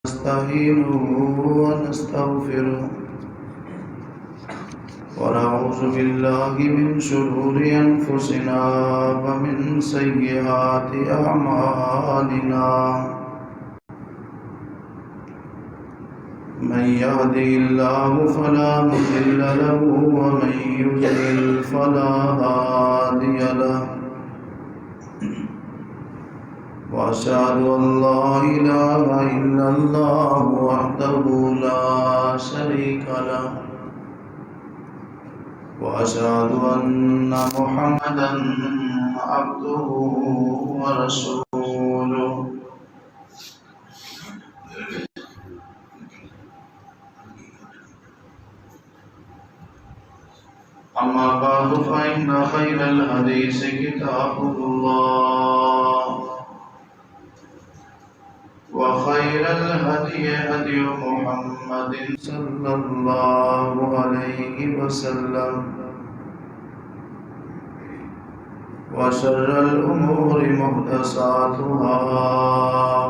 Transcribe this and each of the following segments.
نستعينه ونستغفره ونعوذ بالله من شرور أنفسنا ومن سيئات أعمالنا من يهده الله فلا مضل له ومن يضلل فلا هادي له وأشهد أن لا إله إلا الله وحده لا شريك له وأشهد أن محمدا عبده ورسوله أما بعد فإن خير الحديث كتاب الله وخير الهدي هدي محمد صلى الله عليه وسلم وشر الأمور محدثاتها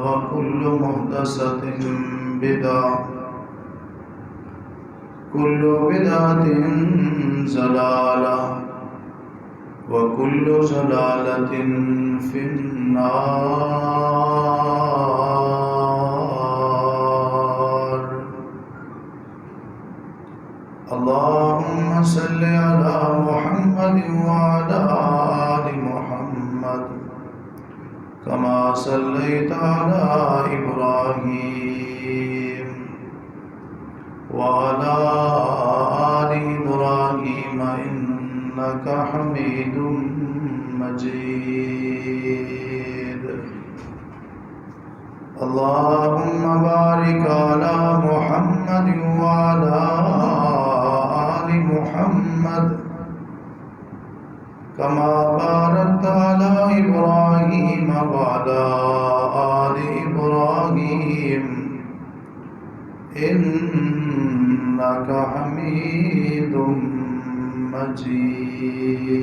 وكل محدثة بدعة كل بدعة ضلالة وكل ضلالة في النار. اللهم صل على محمد وعلى آل محمد كما صليت على إبراهيم وعلى آل إبراهيم إنك حميد مجيد. اللهم بارك على محمد وعلى آل محمد كما باركت على إبراهيم وعلى آل إبراهيم إنك حميد مجيد.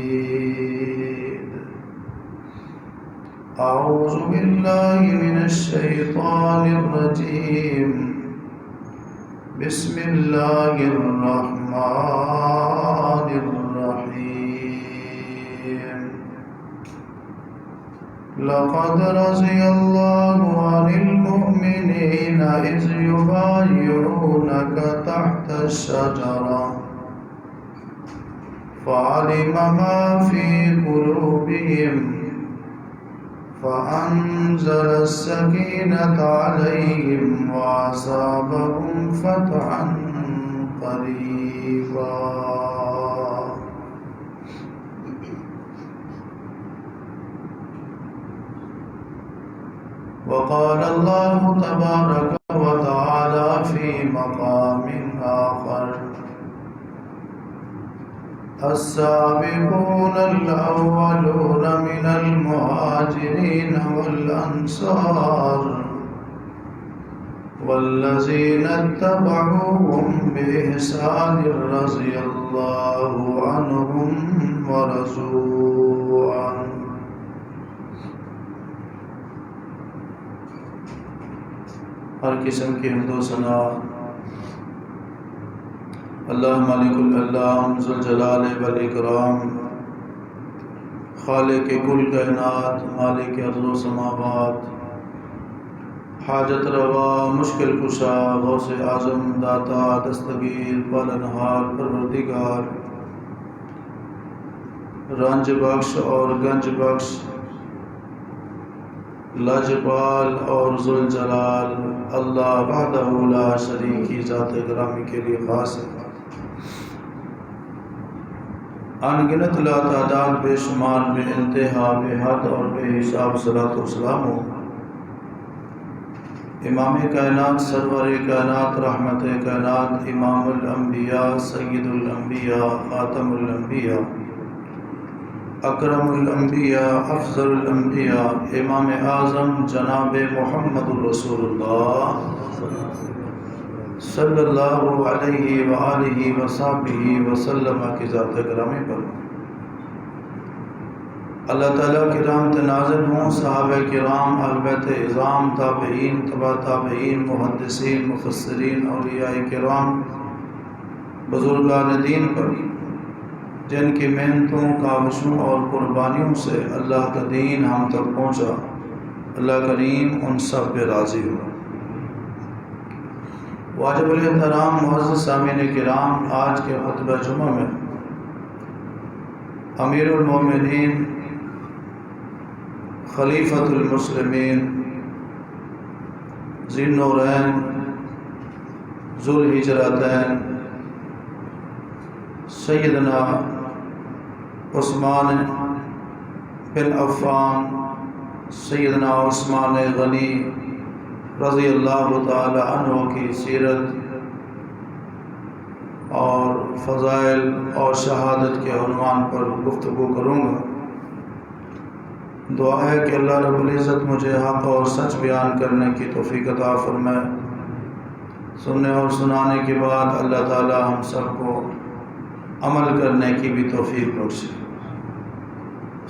أعوذ بالله من الشيطان الرجيم. بسم الله الرحمن الرحيم. لقد رضي الله عن المؤمنين إذ يبايعونك تحت الشجرة فعلم ما في قلوبهم فأنزل السكينة عليهم وأصابهم فتحا قريبا. وقال الله تبارك وتعالى في مقام آخر: السابقون الأولون من المهاجرين والأنصار والذين اتبعوهم بإحسان رضي الله عنهم ورضوا عنه. ہر قسم کی حمد و ثنا اللہ مالک الالام ذوالجلال والاکرام، خالق کل کائنات، مالک ارض و سماوات، حاجت روا مشکل کشا، غوث اعظم، داتا دستگیر پالنہار پروردگار، رنج بخش اور گنج بخش، لاجپال اور ذوالجلال اللہ وحدہ لا شریک کی ذات گرامی کے لیے خاص ہے. ان گنت لا تعداد بے شمار بے انتہا بے حد اور بے حساب صلاۃ و سلام ہو امام کائنات، سرور کائنات، رحمت کائنات، امام الانبیاء، سید الانبیاء، خاتم الانبیاء، اکرم الانبیاء، افضل الانبیاء، امام اعظم جناب محمد رسول اللہ صلی اللہ علیہ وآلہ وصحبہ وسلم کی ذات گرامی پر اللہ تعالیٰ کی رحمت نازل ہوں صحابہ کرام، اہل بیت اعظام، تابعین، تبع تابعین، محدثین، مفسرین، اولیاء کرام، بزرگان دین پر، جن کی محنتوں، کاوشوں اور قربانیوں سے اللہ کا دین ہم تک پہنچا۔ اللہ کریم ان سب پہ راضی ہو۔ واجب الاحترام معزز سامعین کرام، آج کے خطبہ جمعہ میں امیر المومنین، خلیفۃ المسلمین، ذی النورین، ذو الہجرتین، سیدنا عثمان بن عفان، سیدنا عثمان غنی رضی اللہ تعالی عنہ کی سیرت اور فضائل اور شہادت کے عنوان پر گفتگو کروں گا۔ دعا ہے کہ اللہ رب العزت مجھے حق اور سچ بیان کرنے کی توفیق عطا فرمائے۔ سننے اور سنانے کے بعد اللہ تعالی ہم سب کو عمل کرنے کی بھی توفیق بخشے۔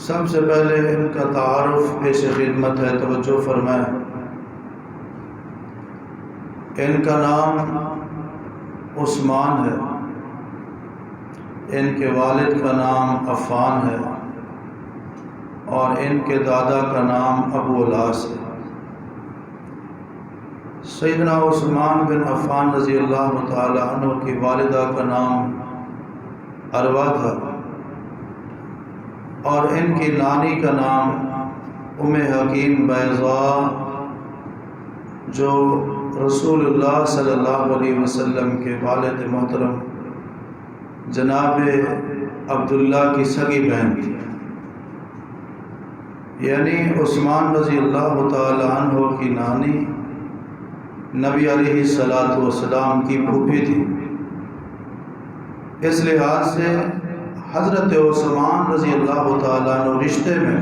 سب سے پہلے ان کا تعارف پیش خدمت ہے، توجہ فرمائیں۔ ان کا نام عثمان ہے، ان کے والد کا نام عفان ہے، اور ان کے دادا کا نام ابو الاس ہے۔ سیدنا عثمان بن عفان رضی اللہ تعالی عنہ کی والدہ کا نام عروہ تھا، اور ان کی نانی کا نام ام حکیم بیضاء، جو رسول اللہ صلی اللہ علیہ وسلم کے والد محترم جناب عبداللہ کی سگی بہن تھی۔ یعنی عثمان رضی اللہ تعالی عنہ کی نانی نبی علیہ السلام کی پھوپھی تھی۔ اس لحاظ سے حضرت عثمان رضی اللہ تعالیٰ عنہ رشتے میں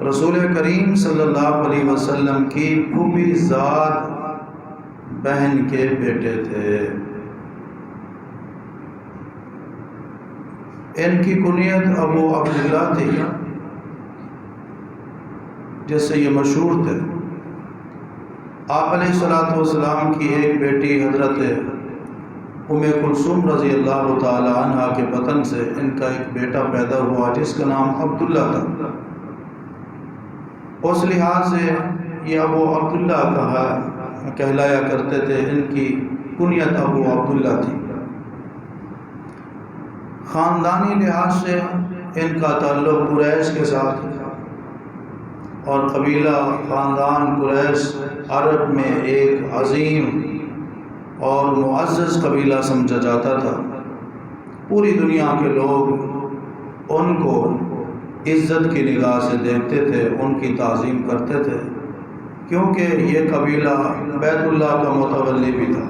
رسول کریم صلی اللہ علیہ وسلم کی پھوپھی ذات بہن کے بیٹے تھے۔ ان کی کنیت ابو عبداللہ تھی، جس سے یہ مشہور تھے۔ آپ علیہ السلام کی ایک بیٹی حضرت ام کلثوم رضی اللہ تعالی عنہ کے بطن سے ان کا ایک بیٹا پیدا ہوا جس کا نام عبداللہ تھا۔ اس لحاظ سے یہ ابو عبداللہ کہلایا کرتے تھے، ان کی کنیت ابو عبداللہ تھی۔ خاندانی لحاظ سے ان کا تعلق قریش کے ساتھ، اور قبیلہ خاندان قریش عرب میں ایک عظیم اور معزز قبیلہ سمجھا جاتا تھا۔ پوری دنیا کے لوگ ان کو عزت کی نگاہ سے دیکھتے تھے، ان کی تعظیم کرتے تھے، کیونکہ یہ قبیلہ بیت اللہ کا متولی بھی تھا۔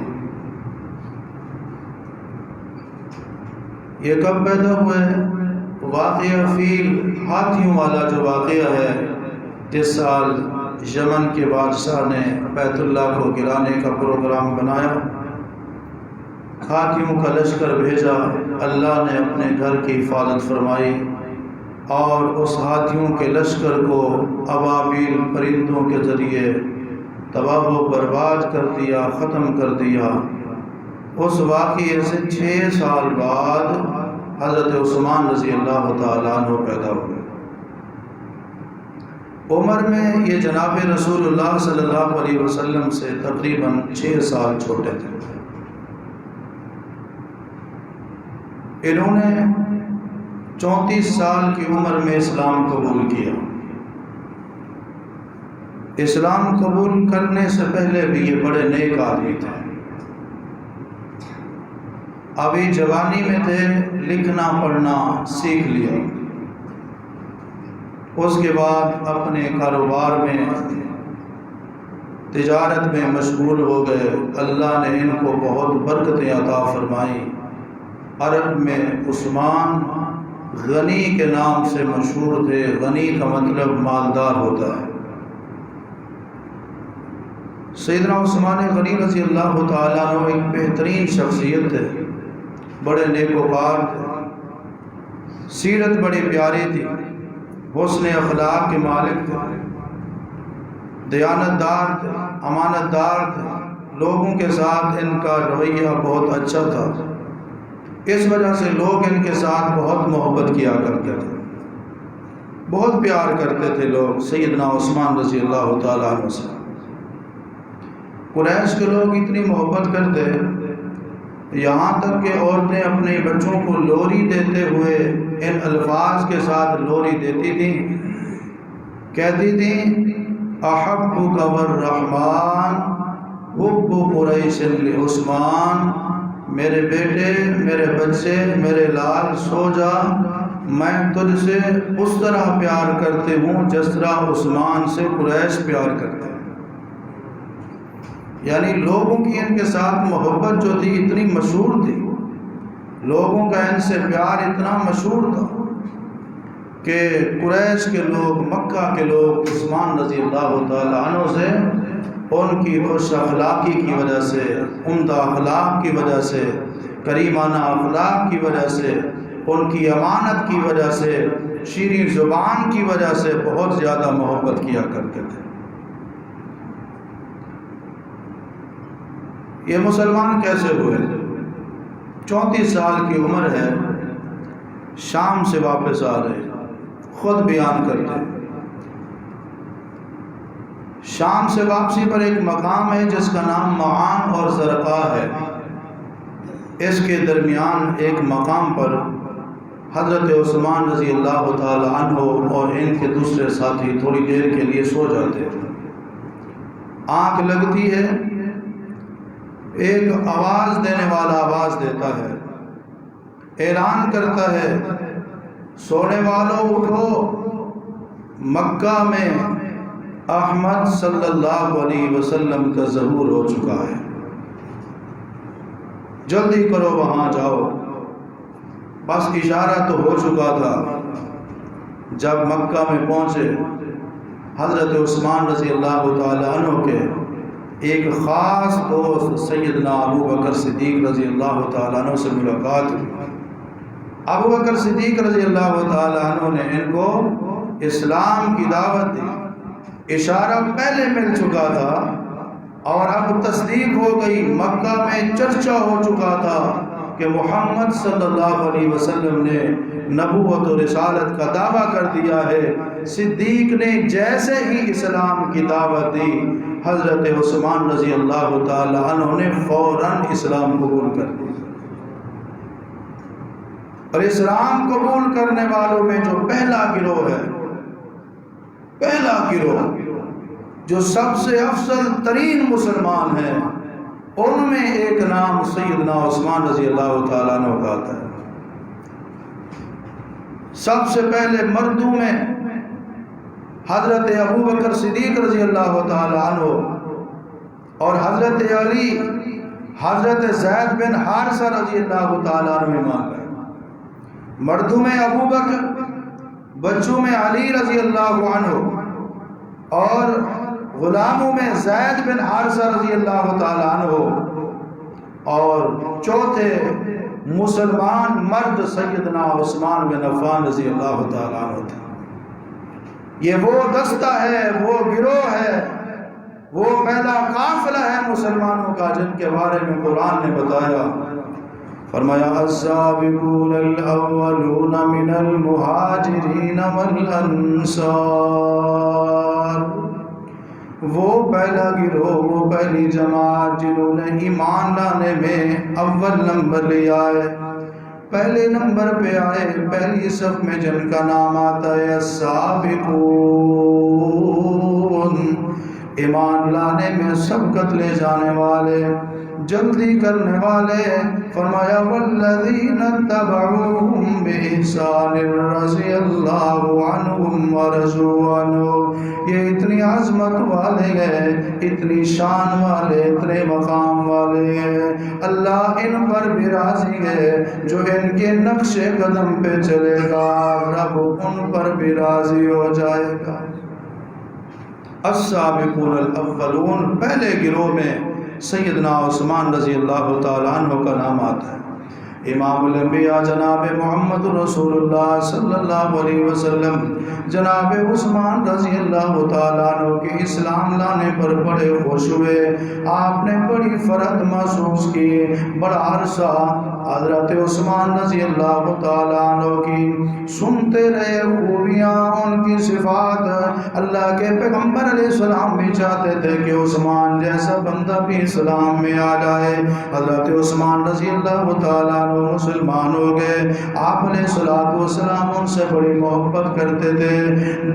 یہ کب پیدا ہوئے؟ واقعہ فیل ہاتھیوں والا جو واقعہ ہے، جس سال یمن کے بادشاہ نے بیت اللہ کو گرانے کا پروگرام بنایا، ہاتھیوں کا لشکر بھیجا، اللہ نے اپنے گھر کی حفاظت فرمائی، اور اس ہاتھیوں کے لشکر کو ابابیل پرندوں کے ذریعے تباہ و برباد کر دیا، ختم کر دیا۔ اس واقعے سے 6 سال بعد حضرت عثمان رضی اللہ تعالیٰ عنہ پیدا ہوئے۔ عمر میں یہ جناب رسول اللہ صلی اللہ علیہ وسلم سے تقریباً 6 سال چھوٹے تھے۔ انہوں نے 34 سال کی عمر میں اسلام قبول کیا۔ اسلام قبول کرنے سے پہلے بھی یہ بڑے نیک آدمی تھے۔ ابھی جوانی میں تھے، لکھنا پڑھنا سیکھ لیا۔ اس کے بعد اپنے کاروبار میں، تجارت میں مشغول ہو گئے۔ اللہ نے ان کو بہت برکتیں عطا فرمائی۔ عرب میں عثمان غنی کے نام سے مشہور تھے۔ غنی کا مطلب مالدار ہوتا ہے۔ سیدنا عثمان غنی رضی اللہ تعالیٰ عنہ ایک بہترین شخصیت تھے، بڑے نیکوکار تھے۔ سیرت بڑی پیاری تھی، حسن اخلاق کے مالک تھے، دیانت دار تھے، امانت دار تھے، لوگوں کے ساتھ ان کا رویہ بہت اچھا تھا، اس وجہ سے لوگ ان کے ساتھ بہت محبت کیا کرتے تھے، بہت پیار کرتے تھے لوگ سیدنا عثمان رضی اللہ تعالیٰ عنہ سے۔ قریش کے لوگ اتنی محبت کرتے، یہاں تک کہ عورتیں اپنے بچوں کو لوری دیتے ہوئے ان الفاظ کے ساتھ لوری دیتی تھیں، کہتی تھیں احبک والرحمن حب قریش لعثمان، میرے بیٹے، میرے بچے، میرے لال، سو جا، میں تجھ سے اس طرح پیار کرتے ہوں جس طرح عثمان سے قریش پیار کرتے ہیں۔ یعنی لوگوں کی ان کے ساتھ محبت جو تھی اتنی مشہور تھی، لوگوں کا ان سے پیار اتنا مشہور تھا کہ قریش کے لوگ، مکہ کے لوگ عثمان رضی اللہ تعالیٰ عنہ سے ان کی خوش اخلاقی کی وجہ سے، عمدہ اخلاق کی وجہ سے، کریمانہ اخلاق کی وجہ سے، ان کی امانت کی وجہ سے، شیریں زبان کی وجہ سے بہت زیادہ محبت کیا کرتے تھے۔ یہ مسلمان کیسے ہوئے؟ 34 سال کی عمر ہے، شام سے واپس آ رہے، خود بیان کرتے۔ شام سے واپسی پر ایک مقام ہے جس کا نام معان اور زرقاء ہے، اس کے درمیان ایک مقام پر حضرت عثمان رضی اللہ تعالی عنہ اور ان کے دوسرے ساتھی تھوڑی دیر کے لیے سو جاتے تھے۔ آنکھ لگتی ہے، ایک آواز دینے والا آواز دیتا ہے، اعلان کرتا ہے سونے والوں اٹھو، مکہ میں احمد صلی اللہ علیہ وسلم کا ظہور ہو چکا ہے، جلدی کرو وہاں جاؤ۔ بس اشارہ تو ہو چکا تھا، جب مکہ میں پہنچے حضرت عثمان رضی اللہ تعالی عنہ کے ایک خاص دوست سیدنا ابو بکر صدیق رضی اللہ تعالیٰ عنہ سے ملاقات ہوئی۔ ابو بکر صدیق رضی اللہ تعالیٰ عنہ نے ان کو اسلام کی دعوت دی، اشارہ پہلے مل چکا تھا اور اب تصدیق ہو گئی، مکہ میں چرچا ہو چکا تھا کہ محمد صلی اللہ علیہ وسلم نے نبوت و رسالت کا دعویٰ کر دیا ہے۔ صدیق نے جیسے ہی اسلام کی دعوت دی، حضرت عثمان رضی اللہ تعالی عنہ نے فوراً اسلام قبول کر لیا، اور اسلام قبول کرنے والوں میں جو پہلا گروہ ہے، پہلا گروہ جو سب سے افضل ترین مسلمان ہیں، ان میں ایک نام سیدنا عثمان رضی اللہ تعالیٰ عنہ کا آتا ہے۔ سب سے پہلے مردوں میں حضرت ابو بکر صدیق رضی اللہ تعالیٰ عنہ اور حضرت علی، حضرت زید بن حارثہ رضی اللہ تعالیٰ عنہ ایمان لائے۔ مردوں میں ابو بکر، بچوں میں علی رضی اللہ عنہ، اور غلاموں میں زید بن حارثہ رضی اللہ تعالیٰ عنہ، اور چوتھے مسلمان مرد سیدنا عثمان بن عفان رضی اللہ تعالیٰ عنہ تھے۔ یہ وہ دستہ ہے، وہ گروہ ہے، وہ پہلا قافلہ ہے مسلمانوں کا جن کے بارے میں قرآن نے بتایا، فرمایا السابقون الاولون من المہاجرین والانصار، وہ پہلا گروہ، وہ پہلی جماعت جنہوں نے ایمان لانے میں اول نمبر لے آئے، پہلے نمبر پہ آئے، پہلی صف میں جن کا نام آتا ہے السابقون، ایمان لانے میں سبقت لے جانے والے، جلدی کرنے والے۔ فرمایا والذین اتبعوہم بإحسان رضی اللہ عنہم ورضوا عنہ، یہ اتنی عظمت والے ہیں، اتنی شان والے، اتنے مقام والے ہیں، اللہ ان پر بھی راضی ہے، جو ان کے نقش قدم پہ چلے گا رب ان پر بھی راضی ہو جائے گا۔ السابقون الاولون، پہلے گروہ میں سیدنا عثمان رضی اللہ تعالیٰ عنہ کا نام آتا ہے۔ امام الانبیاء جناب محمد رسول اللہ صلی اللہ علیہ وسلم جناب عثمان رضی اللہ تعالیٰ عنہ کے اسلام لانے پر بڑے خوش ہوئے. آپ نے بڑی فرحت محسوس کی. بڑا عرصہ حضرت عثمان رضی اللہ تعالیٰ عنہ کی سنتے رہے خوبیاں، ان کی صفات. اللہ کے پیغمبر علیہ السلام بھی چاہتے تھے کہ عثمان جیسا بندہ بھی اسلام میں آ جائے. حضرت عثمان رضی اللہ تعالیٰ عنہ مسلمان ہو گئے. آپ علیہ السلام ان سے بڑی محبت کرتے تھے.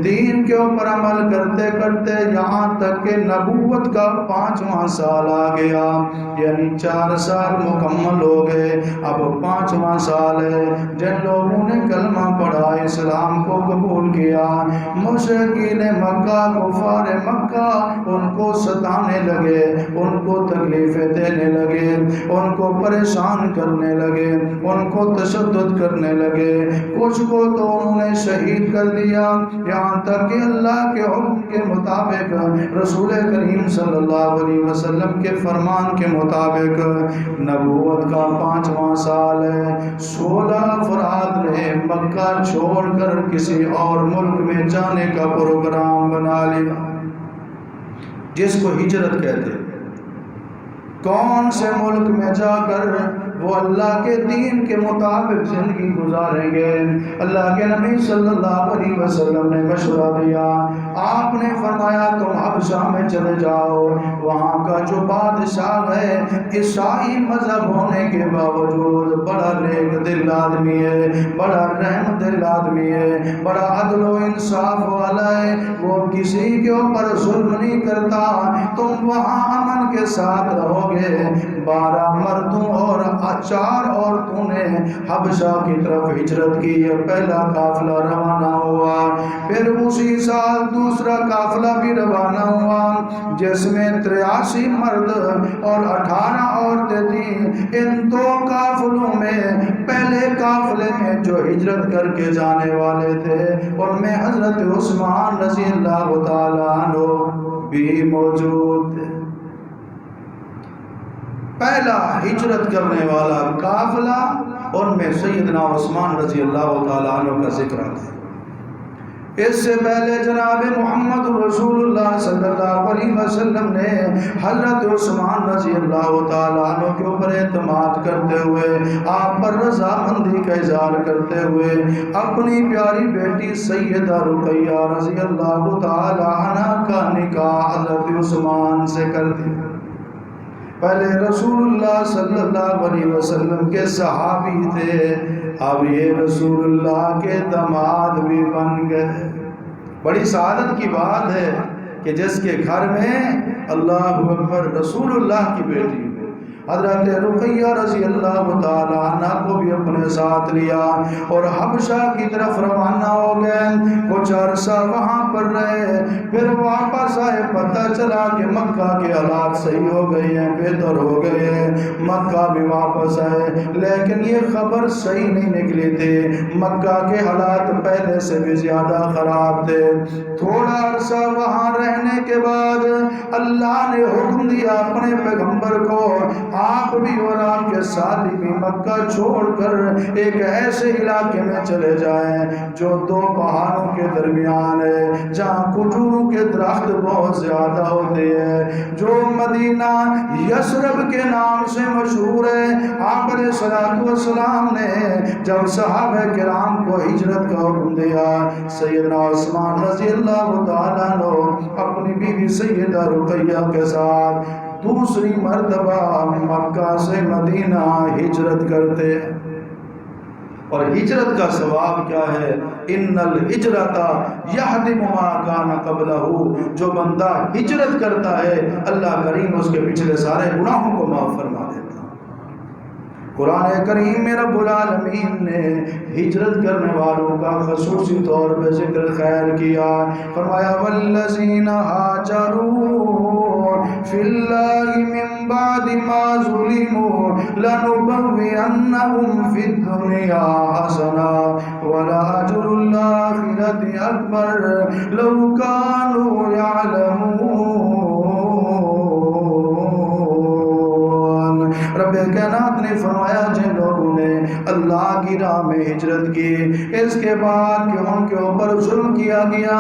دین کے اوپر عمل کرتے کرتے یہاں تک کہ نبوت کا 5واں سال آ گیا، یعنی 4 سال مکمل ہو گئے. اب 5واں سال ہے. جن لوگوں نے کلمہ پڑھا، اسلام کو قبول کیا، مشرکین مکہ، کفار مکہ ان کو ستانے لگے، ان کو تکلیفیں دینے لگے، ان کو پریشان کرنے لگے، ان کو تشدد کرنے لگے. کچھ کو تو انہوں نے شہید کر دیا، یہاں تک کہ اللہ کے حکم کے مطابق، رسول کریم صلی اللہ علیہ وسلم کے فرمان کے مطابق نبوت کا 5واں سال ہے. 16 افراد نے مکہ چھوڑ کر کسی اور ملک میں جانے کا پروگرام بنا لیا، جس کو ہجرت کہتے ہیں. کون سے ملک میں جا کر وہ اللہ کے دین کے مطابق زندگی گزاریں گے. اللہ کے نبی صلی اللہ علیہ وسلم نے مشورہ دیا. آپ نے فرمایا تم حبشہ میں چلے جاؤ، وہاں کا جو بادشاہ ہے عیسائی مذہب ہونے کے باوجود بڑا نیک دل آدمی ہے، بڑا رحم دل آدمی ہے، بڑا عدل و انصاف والا ہے. وہ کسی کے اوپر ظلم نہیں کرتا. تم وہاں امن کے ساتھ رہو گے. 12 مردوں اور 4 عورتوں نے حبشہ کی طرف ہجرت کی. پہلا قافلہ روانہ ہوا. پھر اسی سال دوسرا قافلہ بھی روانہ ہوا، جس میں 83 مرد اور 18 عورتیں تھیں. ان 2 قافلوں میں پہلے قافلے میں جو ہجرت کر کے جانے والے تھے ان میں حضرت عثمان رضی اللہ تعالیٰ عنہ بھی موجود تھے. پہلا ہجرت کرنے والا قافلہ، ان میں سیدنا عثمان رضی اللہ تعالیٰ عنہ کا ذکر آتا ہے. اس سے پہلے جناب محمد رسول اللہ صلی اللہ علیہ وسلم نے حضرت عثمان رضی اللہ تعالیٰ عنہ کے اوپر اعتماد کرتے ہوئے، آپ پر رضامندی کا اظہار کرتے ہوئے اپنی پیاری بیٹی سیدہ رقیہ رضی اللہ تعالیٰ عنہ کا نکاح حضرت عثمان سے کر دیا. پہلے رسول اللہ صلی اللہ علیہ وسلم کے صحابی تھے، اب یہ رسول اللہ کے داماد بھی بن گئے. بڑی سعادت کی بات ہے کہ جس کے گھر میں اللہ اکبر رسول اللہ کی بیٹی حضرت رقیہ رضی اللہ تعالیٰ عنہ کو بھی اپنے ساتھ لیا اور حبشہ کی طرف روانہ ہو گئے. کچھ عرصہ وہاں پر رہے، پھر واپس آئے. پتہ چلا کہ مکہ کے حالات صحیح ہو گئے ہیں، بہتر ہو گئے ہیں. مکہ بھی واپس آئے، لیکن یہ خبر صحیح نہیں نکلی تھی. مکہ کے حالات پہلے سے بھی زیادہ خراب تھے. تھوڑا عرصہ وہاں رہنے کے بعد اللہ نے حکم دیا اپنے پیغمبر کو، آپ بھی اور آپ کے ساتھی بھی مکہ چھوڑ کر ایک ایسے علاقے میں چلے جائیں جو 2 پہاڑوں کے درمیان ہے، جہاں کھجوروں کے درخت بہت زیادہ ہوتے ہیں، جو مدینہ یثرب کے نام سے مشہور ہے. آپ علیہ السلام نے جب صحابہ کرام کو ہجرت کا حکم دیا، سیدنا عثمان رضی اللہ تعالیٰ عنہ اپنی بیوی سیدہ رقیہ کے ساتھ دوسری مرتبہ مکہ سے مدینہ ہجرت کرتے. اور ہجرت کا ثواب کیا ہے؟ ان الہجرۃ یہدم ما کان قبلہ. جو بندہ ہجرت کرتا ہے اللہ کریم اس کے پچھلے سارے گناہوں کو معاف فرما دیتا. قرآن کریم میں رب العالمین نے ہجرت کرنے والوں کا خصوصی طور پہ ذکر خیر کیا. فرمایا والذین ہاجروا فی اللہ من بعد ما ظلموا لنبوئنہم فی الدنیا حسنہ ولأجر الآخرۃ اکبر لو کانوا یعلمون. رب کائنات نے فرمایا جن لوگوں نے راہ میں ہجرت کی، اس کے بعد کہ ان کے اوپر ظلم کیا گیا،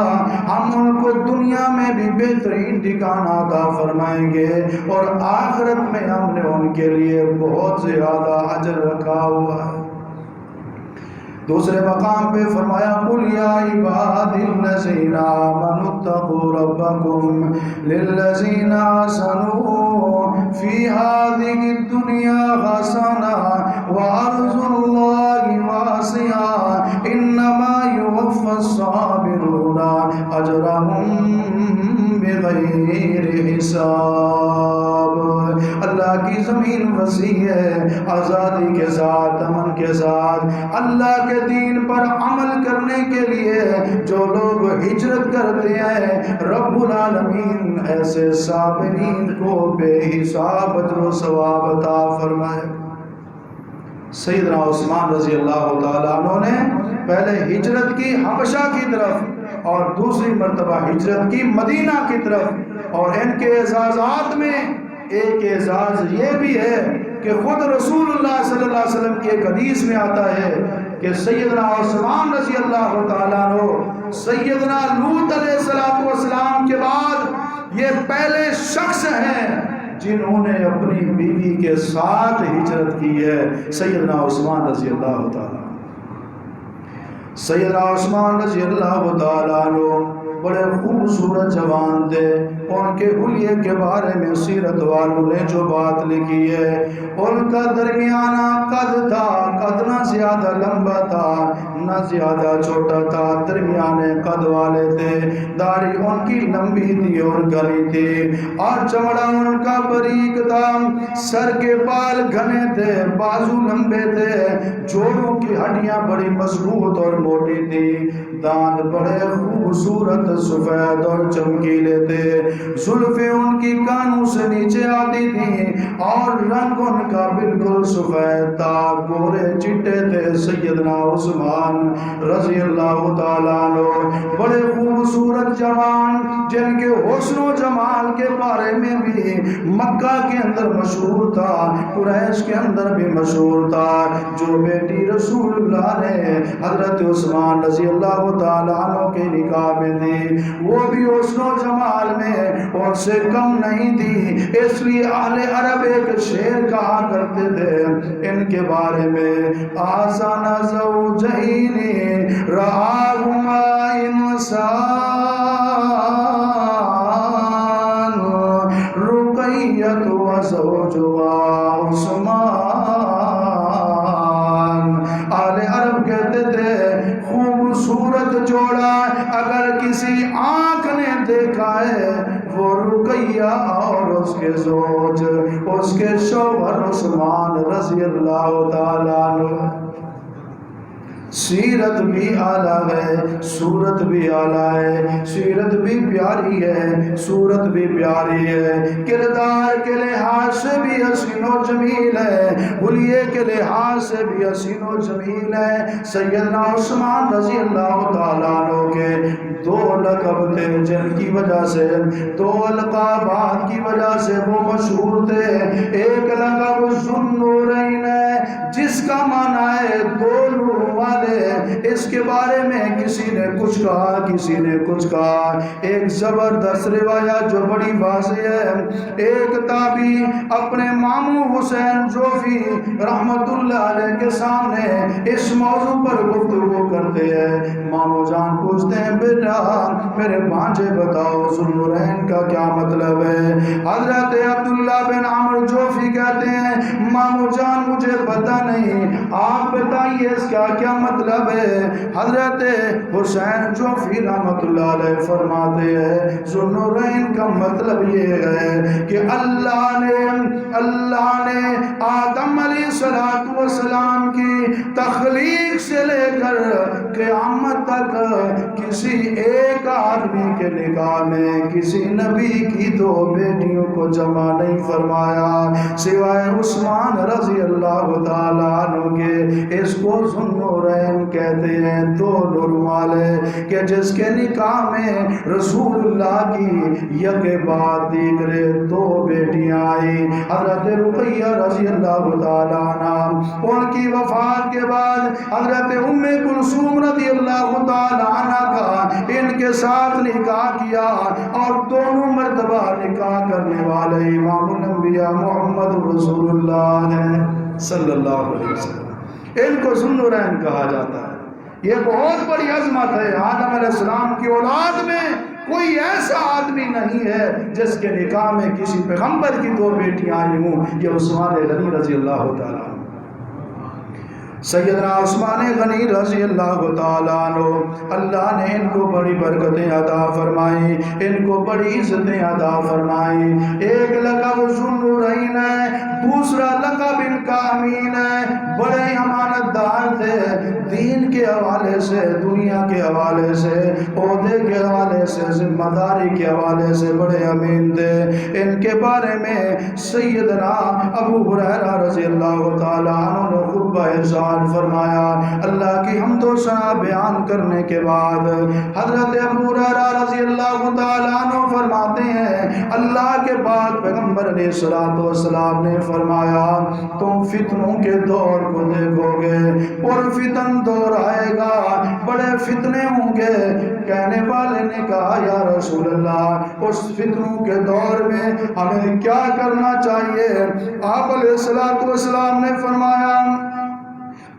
ہم ان کو دنیا میں بھی بہترین ٹھکانہ عطا فرمائیں گے اور آخرت میں ہم نے ان کے لیے بہت زیادہ اجر رکھا ہوا ہے۔ دوسرے مقام پہ فرمایا قُلْ يَا عِبَادِي الَّذِينَ آمَنُوا اتَّقُوا رَبَّكُمْ لِلَّذِينَ أَحْسَنُوا فِي هَٰذِهِ الدُّنْيَا حَسَنَةٌ وَأَرْضُ اللَّهِ وَاسِعَةٌ إِنَّمَا يُوَفَّى الصَّابِرُونَ أَجْرَهُم بِغَيْرِ حِسَابٍ۔ اللہ کی زمین وسیع ہے، آزادی کے ساتھ، امن کے ساتھ، اللہ کے دین پر عمل کرنے کے لیے جو لوگ ہجرت کرتے ہیں، رب العالمین ایسے صابرین کو بے حساب اجر و ثواب عطا فرمائے۔ سیدنا عثمان رضی اللہ تعالیٰ عنہ نے پہلے ہجرت کی حبشہ کی طرف اور دوسری مرتبہ ہجرت کی مدینہ کی طرف، اور ان کے اعزازات میں ایک اعزاز یہ بھی ہے کہ خود رسول اللہ صلی اللہ علیہ وسلم کی ایک حدیث میں آتا ہے کہ سیدنا عثمان رضی اللہ تعالیٰ عنہ سیدنا لوط علیہ السلام کے بعد یہ پہلے شخص ہیں جنہوں نے اپنی بیوی کے ساتھ ہجرت کی ہے۔ سیدنا عثمان رضی اللہ تعالیٰ، سیدنا عثمان رضی اللہ تعالیٰ عنہ بڑے خوبصورت جوان تھے۔ ان کے حلیے کے بارے میں سیرت والوں نے جو بات لکھی ہے، ان کا درمیانہ قد تھا، قد نہ زیادہ لمبا تھا نہ زیادہ چھوٹا تھا، درمیانے قد والے تھے، داڑھی ان کی لمبی تھی اور گھنی تھی، اور چمڑا ان کا باریک تھا، سر کے بال گھنے تھے، بازو لمبے تھے، جوڑوں کی ہڈیاں بڑی مضبوط اور موٹی تھی، دانت بڑے خوبصورت سفید اور چمکیلے تھے، زلفیں ان کی کانوں سے نیچے آتی تھیں اور رنگ ان کا بالکل سفید تھا، گورے چٹے تھے۔ سیدنا عثمان رضی اللہ تعالیٰ عنہ بڑے خوبصورت جوان جن کے حسن و جمال کے بارے میں بھی مکہ کے اندر مشہور تھا، قریش کے اندر بھی مشہور تھا۔ جو بیٹی رسول اللہ نے حضرت عثمان رضی اللہ تعالیٰ عنہ کے نکاح میں دی، وہ بھی حسن و جمال میں ان سے کم نہیں تھی، اس لیے اہل عرب ایک شعر کہا کرتے تھے ان کے بارے میں، آسان زوجین رآہما انسان رقیت و زوجها عثمان۔ اہل عرب کہتے تھے خوبصورت جوڑا اگر کسی آنکھ نے دیکھا ہے وہ رقیہ اور اس کے زوج، اس کے شوہر عثمان رضی اللہ تعالیٰ عنہ۔ سیرت بھی اعلیٰ ہے، صورت بھی اعلیٰ ہے، سیرت بھی پیاری ہے، صورت بھی پیاری ہے، کردار کے لحاظ سے بھی حسین و جمیل ہے، حلیے کے لحاظ سے بھی حسین و جمیل ہے۔ سیدنا عثمان رضی اللہ تعالیٰ عنہ کے دو لقب تھے جن کی وجہ سے، دو القابات کی وجہ سے وہ مشہور تھے۔ ایک لقب ذو النورین ہے جس کا معنی ہے دو نور والے، اس کے بارے میں کسی نے کچھ کہا کسی نے کچھ کہا۔ ایک زبردست روایت جو بڑی واضح ہے، ایک تابعی اپنے ماموں حسین جوفی رحمت اللہ علیہ کے سامنے اس موضوع پر گفتگو کرتے ہیں۔ ماموں جان پوچھتے ہیں بیٹا میرے بھانجے بتاؤ ذو النورین کا کیا مطلب ہے؟ حضرت عبداللہ بن عمر جوفی کہتے ہیں ماموں جان مجھے پتہ نہیں، آپ بتائیے اس کا کیا مطلب ہے؟ حضرت حسین جوفی رحمت اللہ علیہ فرماتے ہیں ذو النورین کا مطلب یہ ہے کہ اللہ نے آدم علیہ السلام کی تخلیق سے لے کر قیامت تک کسی ایک آدمی کے نکاح میں کسی نبی کی دو بیٹیوں کو جمع نہیں فرمایا سوائے عثمان رضی اللہ تعالیٰ عنہ کے۔ اس کو ذو النورین کہتے ہیں، دو نور والے، کہ جس کے نکاح میں رسول اللہ کی یک بعد دیگرے دو بیٹیاں آئی، حضرت رقیہ رضی اللہ تعالیٰ عنہ عنہ ان کی وفات کے بعد حضرت ام کلثوم رضی اللہ تعالی عنہ کا ان کے ساتھ نکاح کیا اور دونوں مرتبہ نکاح کرنے والے امام الانبیاء محمد رسول اللہ نے صلی اللہ علیہ وسلم، ان کو ذوالنورین کہا جاتا ہے۔ یہ بہت بڑی عظمت ہے۔ آدم علیہ السلام کی اولاد میں کوئی ایسا آدمی نہیں ہے جس کے نکاح میں کسی پیغمبر کی دو بیٹیاں آئی ہوں۔ یہ عثمان غنی رضی اللہ تعالیٰ عنہ، سیدنا عثمان غنی رضی اللہ تعالیٰ عنہ، اللہ نے ان کو بڑی برکتیں عطا فرمائی، ان کو بڑی عزتیں عطا فرمائی۔ ایک لقب ذوالنورین ہے، دوسرا لقب ان کا امین ہے۔ بڑے امانت دار تھے، دین کے حوالے سے، دنیا کے حوالے سے، عہدے کے حوالے سے، ذمہ داری کے حوالے سے بڑے امین تھے۔ ان کے بارے میں سیدنا ابو ہریرہ رضی اللہ تعالیٰ عنہ نے خطبہ ارشاد فرمایا۔ اللہ کی حمد و ثنا بیان کرنے کے بعد حضرت ابو ہریرہ رضی اللہ تعالیٰ عنہ فرماتے ہیں، اللہ کے پاک پیغمبر علیہ الصلوۃ والسلام نے فرمایا، تم فتنوں کے دور کو دیکھو گے، اور فتن دور آئے گا، بڑے فتنے ہوں گے۔ کہنے والے نے کہا، یا رسول اللہ، اس فتنوں کے دور میں ہمیں کیا کرنا چاہیے؟ آپ علیہ الصلوۃ والسلام نے فرمایا،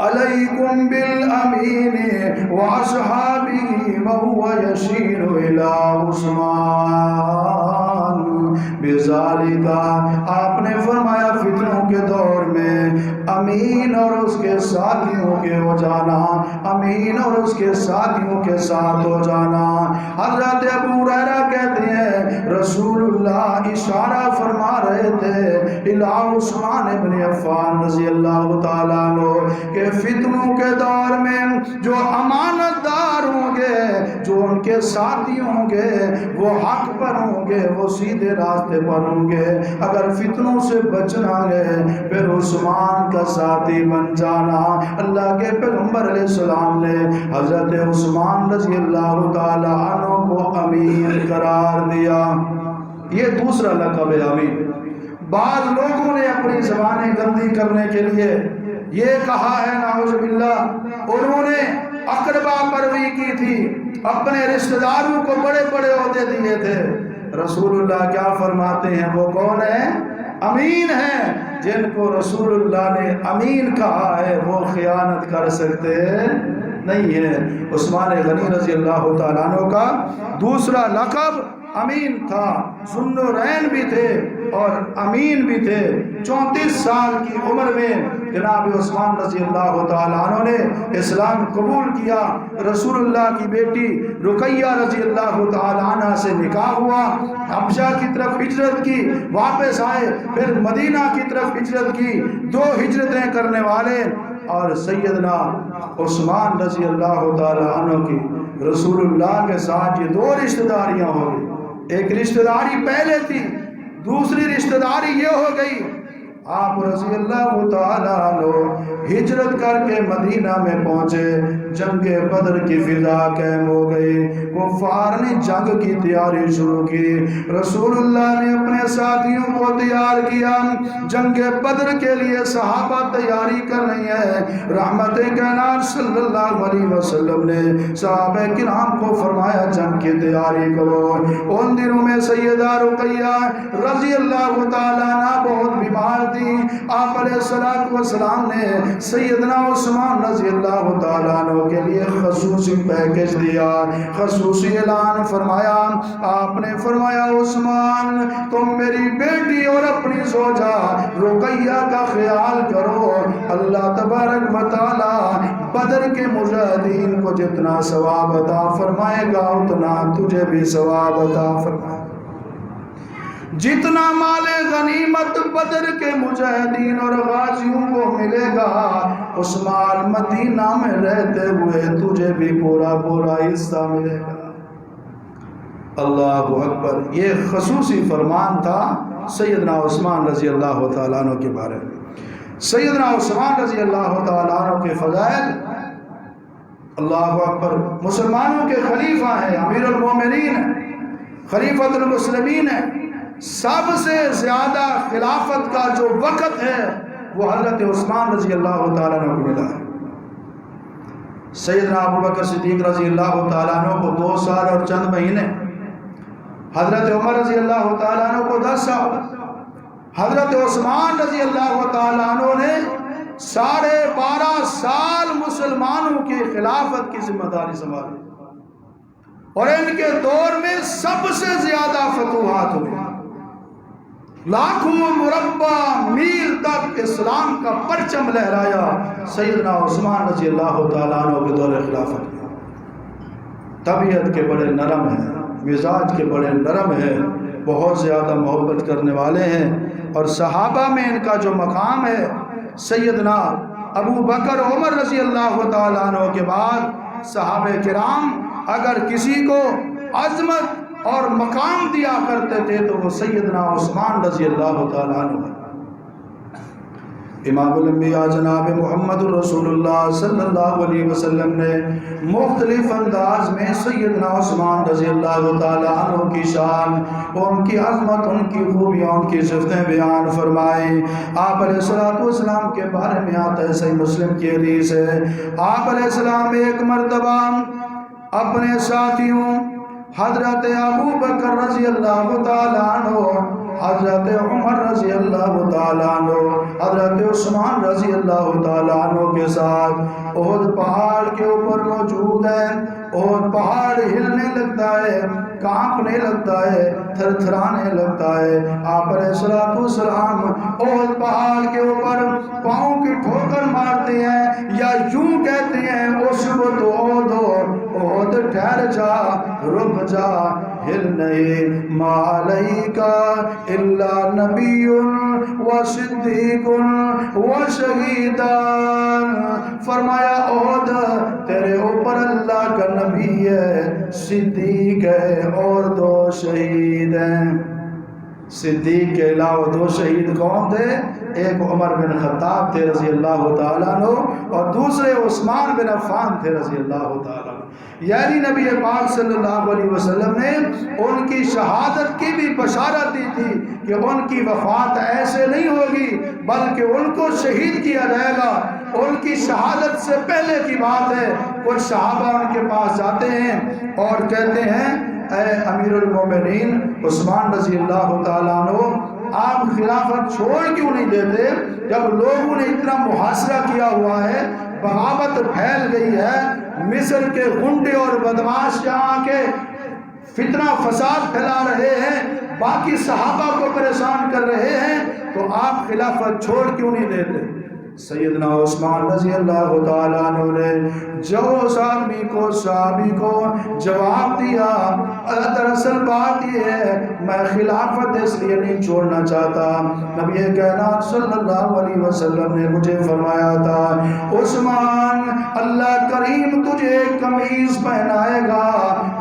علیکم بالامین واصحابہ وہو یشیر الی عثمان بذالک۔ آپ نے فرمایا فتنوں کے دور میں امین اور اس کے ساتھیوں کے ہو جانا، امین اور اس کے ساتھیوں کے ساتھ ہو جانا۔ حضرت ابو ہریرہ کہتے ہیں رسول اللہ اشارہ فرما رہے تھے الی عثمان ابن عفان رضی اللہ تعالیٰ عنہ کہ فتنوں کے دور میں جو امانت دار ہوں گے، جو ان کے ساتھی ہوں گے، وہ حق پر ہوں گے، وہ سیدھے راستے پر ہوں گے۔ اگر فتنوں سے بچنا ہے پھر عثمان کا ساتھی بن جانا۔ اللہ کے پیغمبر علیہ السلام نے حضرت عثمان رضی اللہ تعالی عنہ کو امین قرار دیا۔ یہ دوسرا لقب ہے امین۔ بعض لوگوں نے اپنی زبانیں گندی کرنے کے لیے یہ کہا ہے، نعوذ باللہ، انہوں نے اقربا پروی کی تھی، اپنے رشتہ داروں کو بڑے بڑے عہدے دیے تھے۔ رسول اللہ کیا فرماتے ہیں؟ وہ کون ہیں؟ امین ہیں۔ جن کو رسول اللہ نے امین کہا ہے وہ خیانت کر سکتے نہیں ہے۔ عثمان غنی رضی اللہ تعالیٰ عنہ کا دوسرا لقب امین تھا، ذوالنورین بھی تھے اور امین بھی تھے۔ 34 سال کی عمر میں جناب عثمان رضی اللہ تعالیٰ عنہ نے اسلام قبول کیا۔ رسول اللہ کی بیٹی رقیہ رضی اللہ تعالیٰ عنہ سے نکاح ہوا، حبشہ کی طرف ہجرت کی، واپس آئے، پھر مدینہ کی طرف ہجرت کی، 2 ہجرتیں کرنے والے۔ اور سیدنا عثمان رضی اللہ تعالیٰ عنہ کی رسول اللہ کے ساتھ یہ 2 رشتہ داریاں ہو گئی۔ ایک رشتہ داری پہلے تھی، دوسری رشتہ داری یہ ہو گئی، آپ رضی اللہ تعالیٰ عنہ ہجرت کر کے مدینہ میں پہنچے، جنگ بدر کی فضا قائم ہو گئی، کفار نے جنگ کی تیاری شروع کی۔ رسول اللہ نے اپنے ساتھیوں کو تیار کیا، جنگ بدر کے لیے صحابہ تیاری کر رہی ہے۔ رحمت کائنات صلی اللہ علیہ وسلم نے صحابہ کرام کو فرمایا جنگ کی تیاری کرو۔ ان دنوں میں سیدہ رقیہ رضی اللہ تعالیٰ عنہ بہت بیمار تھی۔ آپ علیہ السلام نے سیدنا عثمان رضی اللہ تعالیٰ عنہ کے لیے خصوصی پیکج دیا، خصوصی اعلان فرمایا۔ آپ نے فرمایا عثمان تم میری بیٹی اور اپنی زوجہ رقیہ کا خیال کرو، اللہ تبارک و تعالی بدر کے مجاہدین کو جتنا ثواب عطا فرمائے گا اتنا تجھے بھی ثواب عطا فرمائے۔ جتنا مال غنیمت بدر کے مجاہدین اور غازیوں کو ملے گا، عثمان مدینہ میں رہتے ہوئے تجھے بھی پورا پورا حصہ ملے گا۔ اللہ اکبر۔ یہ خصوصی فرمان تھا سیدنا عثمان رضی اللہ تعالیٰ عنہ کے بارے میں۔ سیدنا عثمان رضی اللہ تعالیٰ عنہ کے فضائل، اللہ اکبر، مسلمانوں کے خلیفہ ہیں، امیر المومنین ہیں، خلیفۃ المسلمین ہیں۔ سب سے زیادہ خلافت کا جو وقت ہے وہ حضرت عثمان رضی اللہ تعالیٰ عنہ کو ملا ہے۔ سیدنا ابوبکر صدیق رضی اللہ تعالیٰ عنہ کو 2 سال اور چند مہینے، حضرت عمر رضی اللہ تعالیٰ عنہ کو 10 سال، حضرت عثمان رضی اللہ تعالیٰ عنہ نے 12.5 سال مسلمانوں کی خلافت کی ذمہ داری سنبھالی، اور ان کے دور میں سب سے زیادہ فتوحات ہوئی، لاکھوں مربع میل تک اسلام کا پرچم لہرایا سیدنا عثمان رضی اللہ تعالیٰ عنہ کے دور خلافت میں۔ طبیعت کے بڑے نرم ہیں، مزاج کے بڑے نرم ہیں، بہت زیادہ محبت کرنے والے ہیں، اور صحابہ میں ان کا جو مقام ہے، سیدنا ابو بکر عمر رضی اللہ تعالیٰ عنہ کے بعد صحابہ کرام اگر کسی کو عظمت اور مقام دیا کرتے تھے تو وہ سیدنا عثمان رضی اللہ تعالیٰ عنہ ہے۔ امام الانبیاء جناب محمد رسول اللہ صلی اللہ علیہ وسلم نے مختلف انداز میں سیدنا عثمان رضی اللہ تعالیٰ عنہ کی شان، ان کی عظمت، ان کی خوبیاں، ان کی صفتیں بیان فرمائی۔ آپ علیہ السلام کے بارے میں آتا ہے، صحیح مسلم کی حدیث ہے، آپ علیہ السلام ایک مرتبہ اپنے ساتھیوں حضرت ابو بکر رضی اللہ تعالیٰ عنہ، حضرت عمر رضی اللہ تعالیٰ عنہ، حضرت عثمان رضی اللہ تعالیٰ عنہ کے ساتھ احد پہاڑ کے اوپر موجود ہے۔ احد پہاڑ ہلنے لگتا ہے، کانپنے لگتا ہے، تھر تھرانے لگتا ہے۔ آپ علیہ السلام احد پہاڑ کے اوپر پاؤں کی ٹھوکر مارتے ہیں، یا یوں کہتے ہیں اسبت احد ٹھہر جا، رک جا، ہل نہیں، ما علیکا الا نبی و صدیق و شہیدان۔ فرمایا احد تیرے اوپر اللہ کا نبی ہے، صدیق ہے، اور 2 شہید ہیں۔ صدیق کے علاوہ 2 شہید کون تھے؟ ایک عمر بن خطاب تھے رضی اللہ تعالیٰ عنہ، اور دوسرے عثمان بن عفان تھے رضی اللہ تعالیٰ عنہ۔ یعنی نبی پاک صلی اللہ علیہ وسلم نے ان کی شہادت کی بھی بشارت دی تھی کہ ان کی وفات ایسے نہیں ہوگی بلکہ ان کو شہید کیا جائے گا۔ ان کی شہادت سے پہلے کی بات ہے، کچھ صحابہ ان کے پاس جاتے ہیں اور کہتے ہیں اے امیر المومنین عثمان رضی اللہ تعالیٰ عنہ، آپ خلافت چھوڑ کیوں نہیں دیتے؟ جب لوگوں نے اتنا محاصرہ کیا ہوا ہے، بغاوت پھیل گئی ہے، مصر کے غنڈے اور بدماش یہاں کے فتنہ فساد پھیلا رہے ہیں، باقی صحابہ کو پریشان کر رہے ہیں، تو آپ خلافت چھوڑ کیوں نہیں دیتے؟ سیدنا عثمان رضی اللہ تعالیٰ عنہ نے جو اس آدمی کو، صحابی کو جواب دیا، دراصل بات یہ ہے میں خلافت اس لیے نہیں چھوڑنا چاہتا، نبی کائنات صلی اللہ علیہ وسلم نے مجھے فرمایا تھا عثمان اللہ کریم تجھے ایک قمیض پہنائے گا،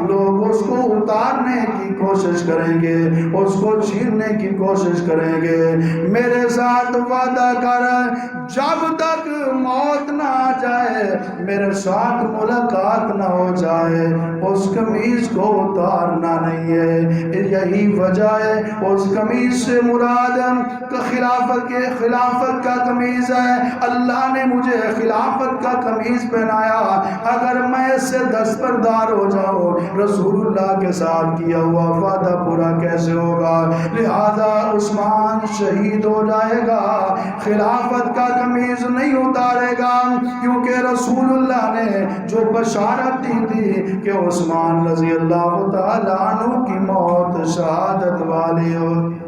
لوگ اس کو اتارنے کی کوشش کریں گے، اس کو چھیننے کی کوشش کریں گے، میرے ساتھ وعدہ کر جب تک موت نہ آ جائے، میرے ساتھ ملاقات نہ ہو جائے، اس قمیض کو اتارنا نہیں ہے۔ یہی وجہ ہے اس قمیض سے مراد خلافت کا قمیض ہے، اللہ نے مجھے خلافت کا قمیض پہنایا، اگر میں اس سے دستبردار ہو جاؤں رسول اللہ کے ساتھ کیا ہوا وعدہ پورا کیسے ہوگا؟ لہذا عثمان شہید ہو جائے گا، خلافت کا قمیض نہیں اتارے گا، کیونکہ رسول اللہ نے جو بشارت دی تھی کہ عثمان رضی اللہ تعالیٰ عنہ کی موت شہادت والی ہوگی۔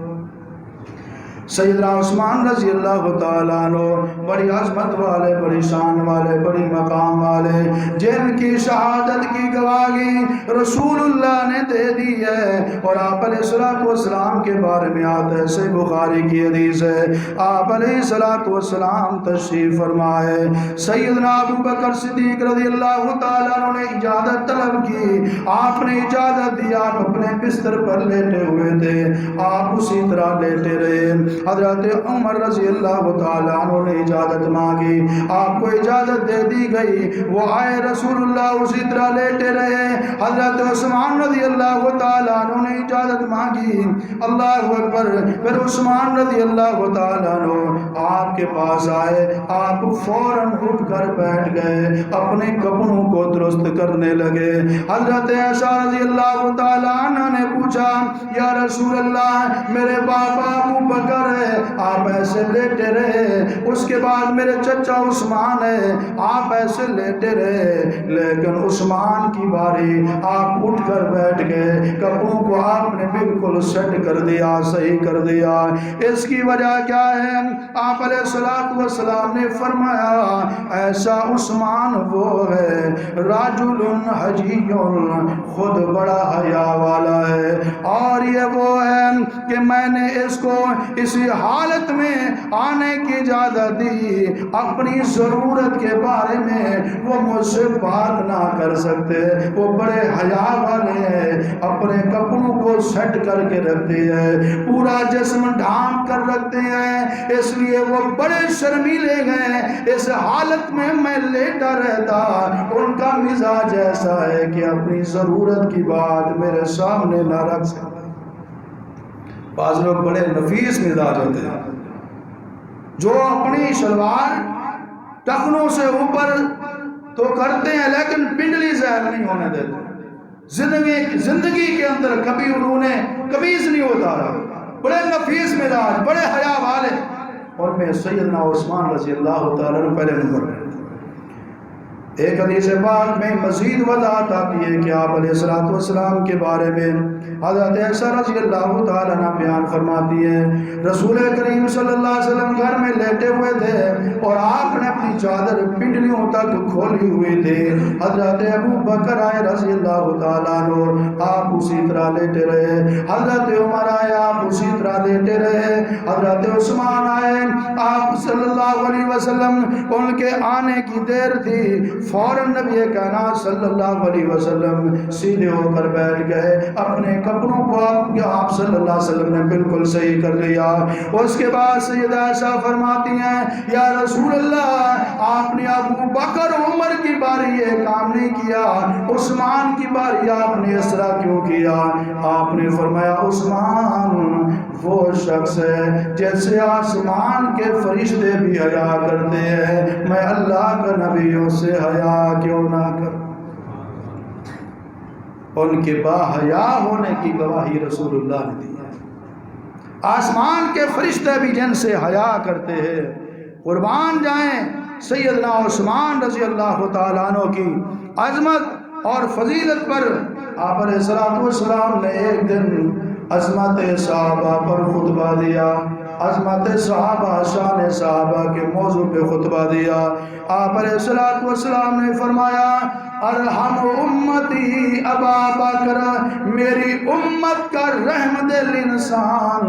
سیدنا عثمان رضی اللہ تعالیٰ عنہ بڑی عظمت والے، بڑی شان والے، بڑی مقام والے، جن کی شہادت کی گواہی رسول اللہ نے دے دی ہے، اور آپ علیہ السلام کے بارے میں آتا ہے، صحیح بخاری کی حدیث ہے، آپ علیہ السلام تشریف فرمائے، سیدنا ابو بکر صدیق رضی اللہ تعالیٰ عنہ نے اجازت طلب کی، آپ نے اجازت دی، آپ اپنے بستر پر لیٹے ہوئے تھے، آپ اسی طرح لیٹے رہے، حضرت عمر رضی اللہ تعالیٰ عنہ نے اجازت مانگی، آپ کو اجازت دے دی گئی، وہ آئے، رسول اللہ اسی طرح لیٹے رہے۔ حضرت عثمان رضی اللہ تعالیٰ عنہ نے اجازت مانگی، اللہ اکبر، پھر عثمان رضی اللہ تعالیٰ عنہ آپ کے پاس آئے، آپ فوراً اٹھ کر بیٹھ گئے، اپنے کپڑوں کو درست کرنے لگے۔ حضرت عائشہ رضی اللہ تعالیٰ عنہ نے پوچھا، یا رسول اللہ، میرے باپا ابو بکر ہے، آپ ایسے لیٹے رہے، اس کے بعد میرے چچا عثمان ہے، آپ ایسے لیٹے رہے، لیکن عثمان کی باری آپ اٹھ کر بیٹھ گئے، کپڑوں کو آپ نے بالکل سیٹ کر دیا، صحیح کر دیا۔ اس کی وجہ کیا ہے؟ آپ علیہ الصلوۃ والسلام نے فرمایا، ایسا عثمان وہ ہے راجل حجی، خود بڑا حیا والا ہے، اور یہ وہ ہے کہ میں نے اس کو اسی حالت میں آنے کی اجازت دی، اپنی ضرورت کے بارے میں وہ مجھ سے بات نہ کر سکتے، وہ بڑے حیا والے ہیں، اپنے کپڑوں کو سیٹ کر کے رکھتے ہیں، پورا جسم ڈھانپ کر رکھتے ہیں، اس لیے وہ بڑے شرمیلے ہیں۔ اس حالت میں میں لیٹا رہتا، ان کا مزاج ایسا ہے کہ اپنی ضرورت کی بات میرے سامنے نہ رکھ سکتے۔ بعض لوگ بڑے نفیس مزاج ہوتے ہیں، جو اپنی شلوار ٹخنوں سے اوپر تو کرتے ہیں لیکن پنڈلی ظاہر نہیں ہونے دیتے، زندگی کے اندر کبھی انہوں نے قمیض نہیں اتارا، بڑے نفیس مزاج، بڑے حیا والے، اور میں سیدنا عثمان رضی اللہ تعالیٰ عنہ پہلے نمبر پہ۔ ایک حدیث پاک میں مزید وضاحت آتی ہے کہ آپ علیہ الصلوۃ والسلام کے بارے میں حضرت عائشہ رضی اللہ تعالیٰ عنہ بیان فرماتی ہے، رسول کریم صلی اللہ علیہ وسلم گھر میں لیٹے ہوئے تھے اور آپ نے اپنی چادر پنڈلیوں تک کھولی ہوئی تھی، حضرت ابو بکر آئے رضی اللہ تعالیٰ عنہ، آپ اسی طرح لیٹے رہے، حضرت عمر آئے، آپ اسی طرح لیٹے رہے، حضرت عثمان آئے، آپ صلی اللہ علیہ وسلم، ان کے آنے کی دیر تھی، فوراً نبی کائنات صلی اللہ علیہ وسلم سیدھے ہو کر بیٹھ گئے، اپنے کپڑوں کو آپ صلی اللہ علیہ وسلم نے بالکل صحیح کر لیا۔ اس کے بعد سیدہ عائشہ فرماتی ہیں، یا رسول اللہ، آپ نے ابو بکر عمر کی باری یہ کام نہیں کیا، عثمان کی باری آپ نے اس طرح کیوں کیا؟ آپ نے فرمایا، عثمان وہ شخص ہے جیسے آسمان کے فرشتے بھی حیا کرتے ہیں، میں اللہ کا نبی اس سے حیا کیوں نہ کروں؟ ان کے باحیا ہونے کی گواہی رسول اللہ نے دی ہے۔ آسمان کے فرشتے بھی جن سے حیا کرتے ہیں، قربان جائیں سیدنا عثمان رضی اللہ تعالیٰ عنہ کی عظمت اور فضیلت پر آپ علیہ الصلوۃ والسلام نے ایک دن عظمت صحابہ پر خطبہ دیا، عظمت صحابہ، شان صحابہ کے موضوع پہ خطبہ دیا۔ آپ علیہ الصلوۃ والسلام نے فرمایا، ارحم امتی ابا بکر، میری امت کا رحم دل انسان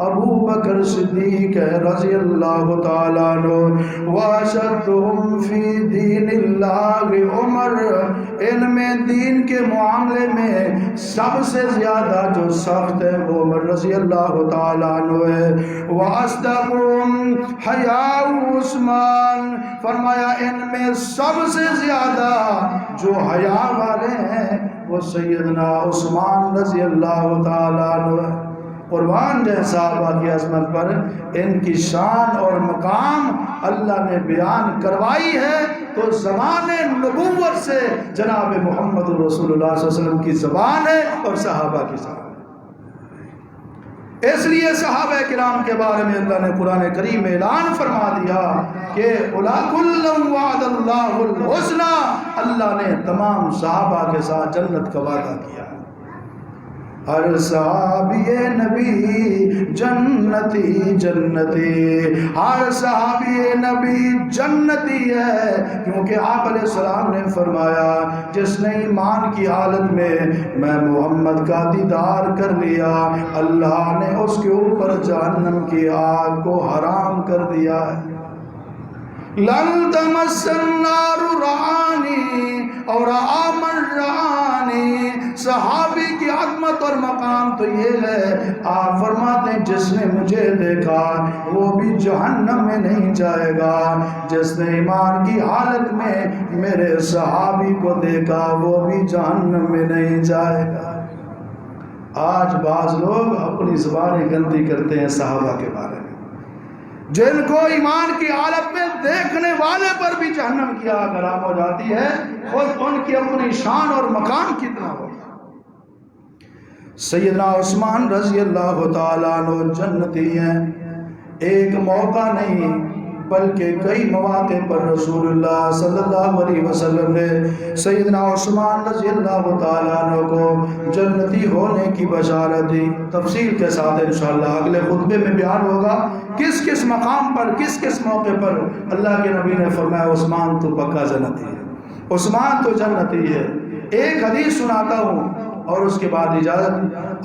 ابو بکر صدیق ہے رضی اللہ تعالیٰ عنہ، واشدہم فی دین اللہ عمر، ان میں دین کے معاملے میں سب سے زیادہ جو سخت ہے وہ عمر رضی اللہ تعالیٰ عنہ ہے، واصدقہم حیاء عثمان، فرمایا ان میں سب سے زیادہ جو حیا والے ہیں وہ سیدنا عثمان رضی اللہ تعالیٰ عنہ۔ قربان جائیں صحابہ کی عظمت پر، ان کی شان اور مقام اللہ نے بیان کروائی ہے تو زمان نبوت سے جناب محمد رسول اللہ صلی اللہ علیہ وسلم کی زبان ہے اور صحابہ کی زبان۔ اس لیے صحابہ کرام کے بارے میں اللہ نے قرآن کریم میں اعلان فرما دیا کہ اُولَٰئِکَ وَعَدَ اللَّهُ الْحُسْنَىٰ، اللہ نے تمام صحابہ کے ساتھ جنت کا وعدہ کیا۔ ہر صحابی نبی جنتی جنتی، ہر صحابی نبی جنتی ہے، کیونکہ آپ علیہ السلام نے فرمایا، جس نے ایمان کی حالت میں محمد کا دیدار کر لیا، اللہ نے اس کے اوپر جہنم کی آگ کو حرام کر دیا ہے۔ لن تمس النار رعانی اور آمن رعانی، صحابی کی عظمت علامت اور مقام تو یہ ہے، آپ فرماتے ہیں جس نے مجھے دیکھا وہ بھی جہنم میں نہیں جائے گا، جس نے ایمان کی حالت میں میرے صحابی کو دیکھا وہ بھی جہنم میں نہیں جائے گا۔ آج بعض لوگ اپنی زبانیں گندی کرتے ہیں صحابہ کے بارے میں، جن کو ایمان کی حالت میں دیکھنے والے پر بھی جہنم کی آگ حرام ہو جاتی ہے، خود ان کی اپنی شان اور مقام کتنا ہوگا۔ سیدنا عثمان رضی اللہ تعالیٰ عنہ جنتی ہیں، ایک موقع نہیں بلکہ کئی مواقع پر رسول اللہ صلی اللہ علیہ وسلم نے سیدنا عثمان رضی اللہ تعالیٰ عنہ کو جنتی ہونے کی بشارت دی۔ تفصیل کے ساتھ انشاءاللہ اگلے خطبے میں بیان ہوگا کس کس مقام پر کس کس موقع پر اللہ کے نبی نے فرمایا عثمان تو پکا جنتی ہے، عثمان تو جنتی ہے۔ ایک حدیث سناتا ہوں اور اس کے بعد اجازت۔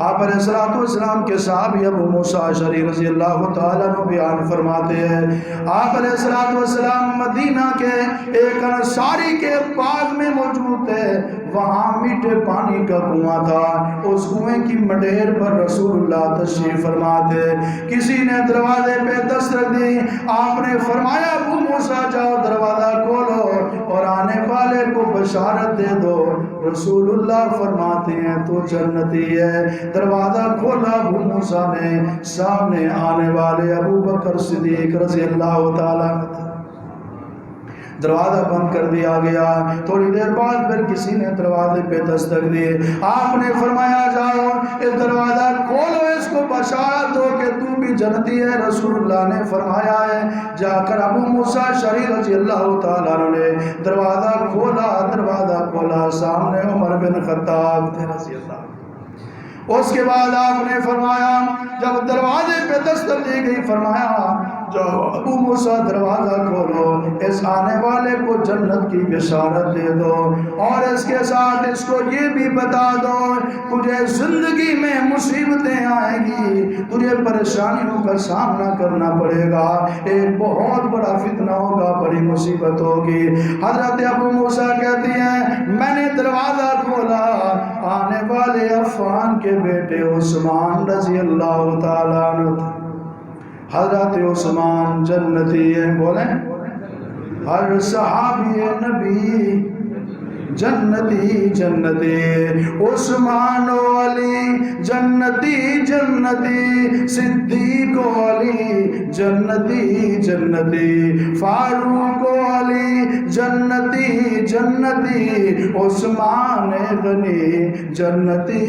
آپ علیہ السلام کے صحابی ابو موسیٰ اشعری رضی اللہ تعالیٰ عنہ بیان فرماتے ہیں، آپ علیہ السلام مدینہ کے ایک انصاری کے باغ میں موجود تھے، وہاں میٹھے پانی کا کنواں تھا، اس کنویں کی مڈیر پر رسول اللہ تشریف فرماتے، کسی نے دروازے پہ دستک دی، آپ نے فرمایا ابو موسیٰ جاؤ دروازہ کھولو اور آنے والے کو بشارت دے دو۔ رسول اللہ فرماتے ہیں تو جنتی ہے۔ دروازہ کھولا ابو موسیٰ نے، سامنے آنے والے ابو بکر صدیق رضی اللہ تعالیٰ، دروازہ بند کر دیا گیا۔ تھوڑی دیر بعد پھر کسی نے دروازے پہ دستک دی، آپ نے فرمایا جاؤ اس دروازہ کھولو، اس کو بشارت دو کہ تو بھی جنتی ہے۔ رسول اللہ نے فرمایا ہے، جا کر ابو موسیٰ اشعری رضی اللہ تعالیٰ عنہ نے دروازہ کھولا، سامنے عمر بن خطاب تھے رضی اللہ عنہ۔ اس کے بعد آپ نے فرمایا جب دروازے پہ دستک دی گئی، فرمایا جاؤ ابو موسیٰ دروازہ کھولو، اس آنے والے کو جنت کی بشارت دے دو، اور اس کے ساتھ اس کو یہ بھی بتا دو تجھے زندگی میں مصیبتیں آئیں گی، تجھے پریشانیوں کا سامنا کرنا پڑے گا، ایک بہت بڑا فتنہ ہوگا، بڑی مصیبت ہوگی۔ حضرت ابو موسیٰ کہتی ہیں میں نے دروازہ کھولا، آنے والے عفان کے بیٹے عثمان رضی اللہ تعالیٰ عنہ، حضرت عثمان جنتی ہے، بولیں ہر صحابی نبی جنتی عثمان و علی جنتی صدیق و علی جنتی فاروق و علی جنتی عثمان غنی جنتی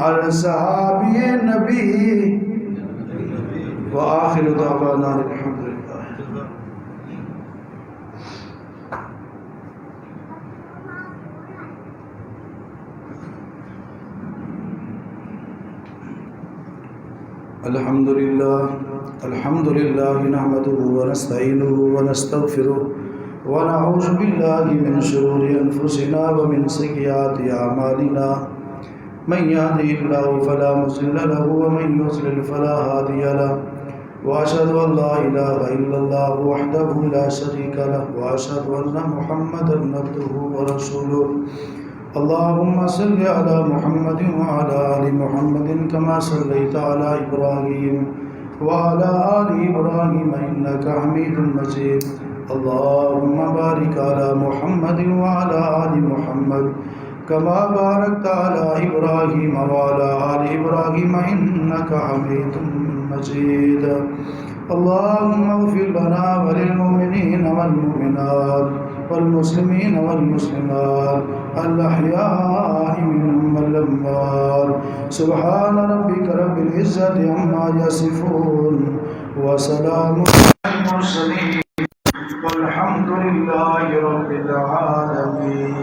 ہر صحابی نبی۔ وآخر دعوانا الحمدللہ۔ الحمدللہ نحمده ونستعینه ونستغفره ونعوذ باللہ من شرور انفسنا ومن سیئات اعمالنا، من يهده الله فلا مضل له ومن يضلل فلا هادي له، وأشهد أن لا إله إلا الله وحده لا شريك له، وأشهد أن محمدا عبده ورسوله۔ اللهم صل على محمد وعلى آل محمد كما صليت على إبراهيم وعلى آل إبراهيم إنك حميد مجيد۔ اللهم بارك على محمد وعلى آل محمد كما باركت على إبراهيم وعلى آل إبراهيم إنك حميد مجيد۔ اللهم اغفر لنا وللمؤمنين والمؤمنات والمسلمين والمسلمات الأحياء منهم والأموات، سبحان ربك رب العزة عما يصفون وسلام على المرسلين والحمد لله رب العالمين۔